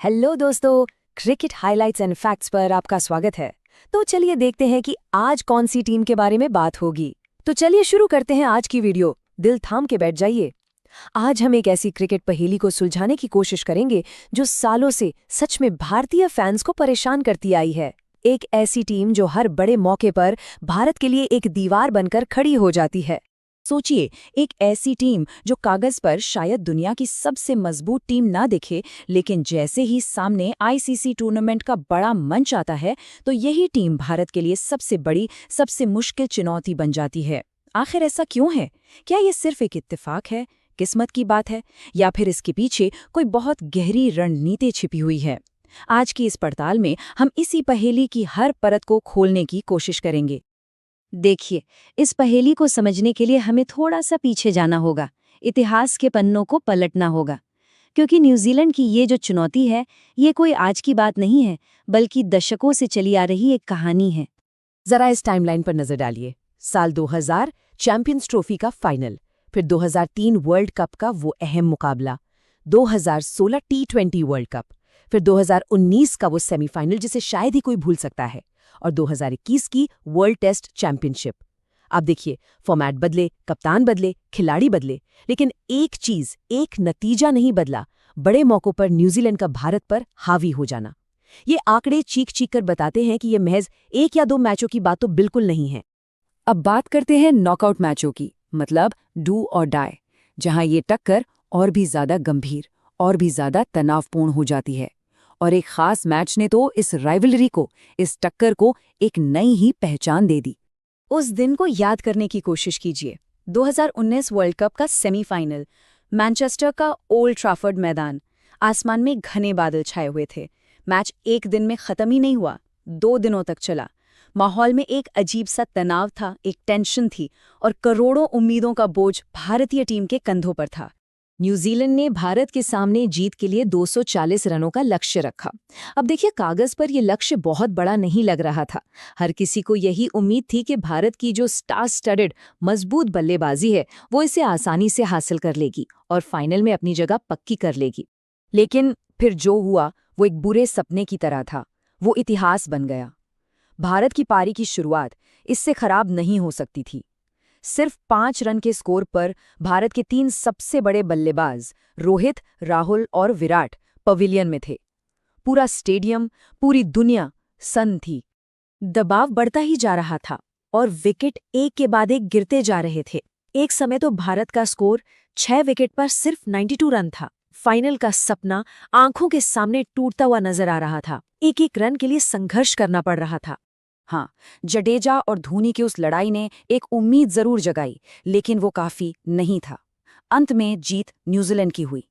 Hello दोस्तों, cricket highlights and facts पर आपका स्वागत है। तो चलिए देखते हैं कि आज कौन सी टीम के बारे में बात होगी। तो चलिए शुरू करते हैं आज की वीडियो। दिल थाम के बैठ जाइए। आज हम एक ऐसी क्रिकेट पहेली को सुलझाने की कोशिश करेंगे जो सालों से सच में भारतीय फैंस को परेशान करती आई है। एक ऐसी टीम जो हर बड़े मौके पर भारत के लिए एक दीवार बनकर खड़ी हो जाती है। सोचिए, एक ऐसी टीम जो कागज पर शायद दुनिया की सबसे मजबूत टीम ना दिखे, लेकिन जैसे ही सामने आईसीसी टूर्नामेंट का बड़ा मंच आता है तो यही टीम भारत के लिए सबसे बड़ी, सबसे मुश्किल चुनौती बन जाती है। आखिर ऐसा क्यों है? क्या ये सिर्फ एक इत्तेफाक है, किस्मत की बात है, या फिर इसके पीछे कोई बहुत गहरी रणनीति छिपी हुई है? आज की इस पड़ताल में हम इसी पहेली की हर परत को खोलने की कोशिश करेंगे। देखिए, इस पहेली को समझने के लिए हमें थोड़ा सा पीछे जाना होगा, इतिहास के पन्नों को पलटना होगा। क्योंकि न्यूजीलैंड की ये जो चुनौती है, ये कोई आज की बात नहीं है, बल्कि दशकों से चली आ रही एक कहानी है। जरा इस टाइमलाइन पर नजर डालिए। साल 2000 चैंपियंस ट्रॉफी का फाइनल, फिर 2003 वर्ल्ड कप का वो अहम मुकाबला, 2016 टी20 वर्ल्ड कप, फिर 2019 का वो सेमीफाइनल जिसे शायद ही कोई भूल सकता है, और 2021 की वर्ल्ड टेस्ट चैंपियनशिप। आप देखिए, फॉर्मेट बदले, कप्तान बदले, खिलाड़ी बदले, लेकिन एक चीज, एक नतीजा नहीं बदला: बड़े मौकों पर न्यूजीलैंड का भारत पर हावी हो जाना। ये आंकड़े चीख चीख कर बताते हैं कि ये महज एक या दो मैचों की बात तो बिल्कुल नहीं है। अब बात करते हैं नॉकआउट मैचों की, मतलब डू और डाई, जहां ये टक्कर और भी ज्यादा गंभीर और भी ज्यादा तनावपूर्ण हो जाती है। और एक खास मैच ने तो इस राइवलरी को, इस टक्कर को एक नई ही पहचान दे दी। उस दिन को याद करने की कोशिश कीजिए। 2019 वर्ल्ड कप का सेमीफाइनल, मैनचेस्टर का ओल्ड ट्रैफर्ड मैदान। आसमान में घने बादल छाए हुए थे। मैच एक दिन में खत्म ही नहीं हुआ, 2 दिनों तक चला। माहौल में एक अजीब सा तनाव था, एक टेंशन थी, और करोड़ों उम्मीदों का बोझ भारतीय टीम के कंधों पर था। न्यूजीलैंड ने भारत के सामने जीत के लिए 240 रनों का लक्ष्य रखा। अब देखिए, कागज पर यह लक्ष्य बहुत बड़ा नहीं लग रहा था। हर किसी को यही उम्मीद थी कि भारत की जो स्टार स्टडेड मजबूत बल्लेबाजी है, वो इसे आसानी से हासिल कर लेगी और फाइनल में अपनी जगह पक्की कर लेगी। लेकिन फिर जो हुआ वो एक बुरे सपने की तरह था। वो इतिहास बन गया। भारत की पारी की शुरुआत इससे खराब नहीं हो सकती थी। सिर्फ 5 रन के स्कोर पर भारत के 3 सबसे बड़े बल्लेबाज रोहित, राहुल और विराट पवेलियन में थे। पूरा स्टेडियम, पूरी दुनिया सन्न थी। दबाव बढ़ता ही जा रहा था और विकेट एक के बाद एक गिरते जा रहे थे। एक समय तो भारत का स्कोर 6 विकेट पर सिर्फ 92 रन था। फाइनल का सपना आंखों के सामने टूटता हुआ नजर आ रहा था। एक एक रन के लिए संघर्ष करना पड़ रहा था। हाँ, जडेजा और धोनी की उस लड़ाई ने एक उम्मीद जरूर जगाई, लेकिन वो काफी नहीं था। अंत में जीत न्यूजीलैंड की हुई।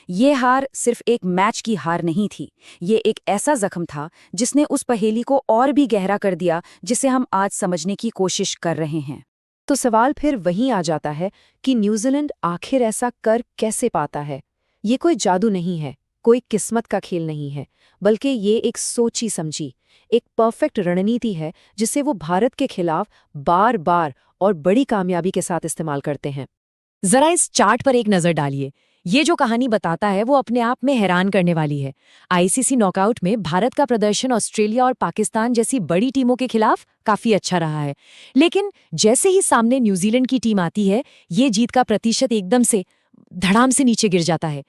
ये हार सिर्फ एक मैच की हार नहीं थी, ये एक ऐसा जख्म था जिसने उस पहेली को और भी गहरा कर दिया, जिसे हम आज समझने की कोशिश कर रहे हैं। तो सवाल फिर वहीं आ जाता है कि न्यूजीलैंड आखिर ऐसा कर कैसे पाता है। ये कोई जादू नहीं है, कोई किस्मत का खेल नहीं है, बल्कि ये एक सोची समझी, एक परफेक्ट रणनीति है जिसे वो भारत के खिलाफ बार बार और बड़ी कामयाबी के साथ इस्तेमाल करते हैं। जरा इस चार्ट पर एक नजर डालिए। ये जो कहानी बताता है वो अपने आप में हैरान करने वाली है। आईसीसी नॉकआउट में भारत का प्रदर्शन ऑस्ट्रेलिया और पाकिस्तान जैसी बड़ी टीमों के खिलाफ काफी अच्छा रहा है, लेकिन जैसे ही सामने न्यूजीलैंड की टीम आती है, ये जीत का प्रतिशत एकदम से धड़ाम से नीचे गिर जाता है।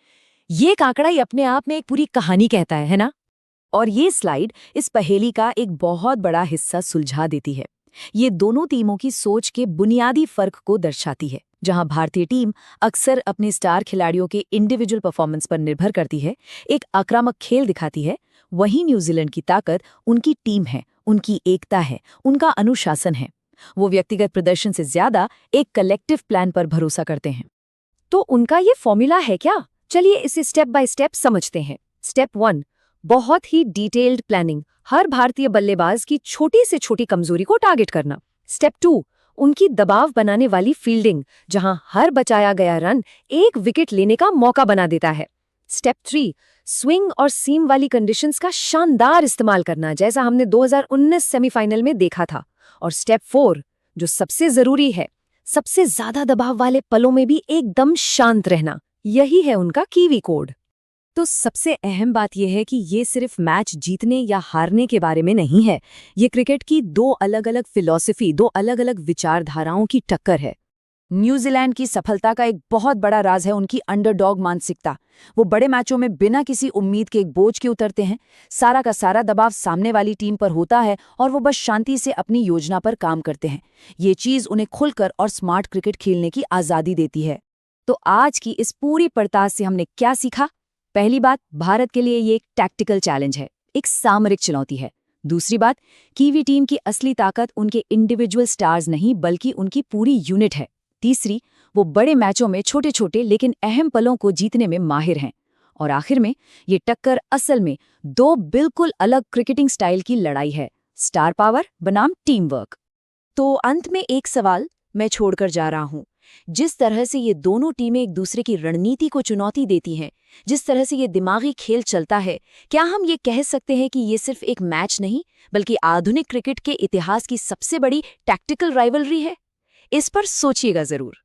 ये एक आंकड़ा ही अपने आप में एक पूरी कहानी कहता है ना? और ये स्लाइड इस पहेली का एक बहुत बड़ा हिस्सा सुलझा देती है। ये दोनों टीमों की सोच के बुनियादी फर्क को दर्शाती है। जहां भारतीय टीम अक्सर अपने स्टार खिलाड़ियों के इंडिविजुअल परफॉर्मेंस पर निर्भर करती है, एक आक्रामक खेल दिखाती है, वहीं न्यूजीलैंड की ताकत उनकी टीम है, उनकी एकता है, उनका अनुशासन है। वो व्यक्तिगत प्रदर्शन से ज्यादा एक कलेक्टिव प्लान पर भरोसा करते हैं। तो उनका ये फॉर्मूला है क्या? चलिए इसे स्टेप बाय स्टेप समझते हैं। स्टेप 1, बहुत ही डिटेल्ड प्लानिंग, हर भारतीय बल्लेबाज की छोटी से छोटी कमजोरी को टारगेट करना। स्टेप 2, उनकी दबाव बनाने वाली फील्डिंग, जहां हर बचाया गया रन एक विकेट लेने का मौका बना देता है। स्टेप 3, स्विंग और सीम वाली कंडीशंस का शानदार इस्तेमाल करना, जैसा हमने 2019 सेमीफाइनल में देखा था। और स्टेप 4, जो सबसे जरूरी है, सबसे ज्यादा दबाव वाले पलों में भी एकदम शांत रहना। यही है उनका कीवी कोड। तो सबसे अहम बात यह है कि ये सिर्फ मैच जीतने या हारने के बारे में नहीं है। ये क्रिकेट की दो अलग-अलग फिलॉसफी, दो अलग-अलग विचारधाराओं की टक्कर है। न्यूजीलैंड की सफलता का एक बहुत बड़ा राज है उनकी अंडरडॉग मानसिकता। वो बड़े मैचों में बिना किसी उम्मीद के एक बोझ के उतरते हैं। सारा का सारा दबाव सामने वाली टीम पर होता है और वो बस शांति से अपनी योजना पर काम करते हैं। ये चीज़ उन्हें खुलकर और स्मार्ट क्रिकेट खेलने की आज़ादी देती है। तो आज की इस पूरी पड़ताल से हमने क्या सीखा? पहली बात, भारत के लिए ये एक टैक्टिकल चैलेंज है, एक सामरिक चुनौती है। दूसरी बात, कीवी टीम की असली ताकत उनके इंडिविजुअल स्टार्स नहीं बल्कि उनकी पूरी यूनिट है। तीसरी, वो बड़े मैचों में छोटे-छोटे लेकिन अहम पलों को जीतने में माहिर हैं। और आखिर में, ये टक्कर असल में दो बिल्कुल अलग क्रिकेटिंग स्टाइल की लड़ाई है, स्टार पावर बनाम टीम वर्क। तो अंत में एक सवाल मैं छोड़कर जा रहा हूं। जिस तरह से ये दोनों टीमें एक दूसरे की रणनीति को चुनौती देती हैं, जिस तरह से ये दिमागी खेल चलता है, क्या हम ये कह सकते हैं कि ये सिर्फ एक मैच नहीं बल्कि आधुनिक क्रिकेट के इतिहास की सबसे बड़ी टैक्टिकल राइवलरी है? इस पर सोचिएगा जरूर।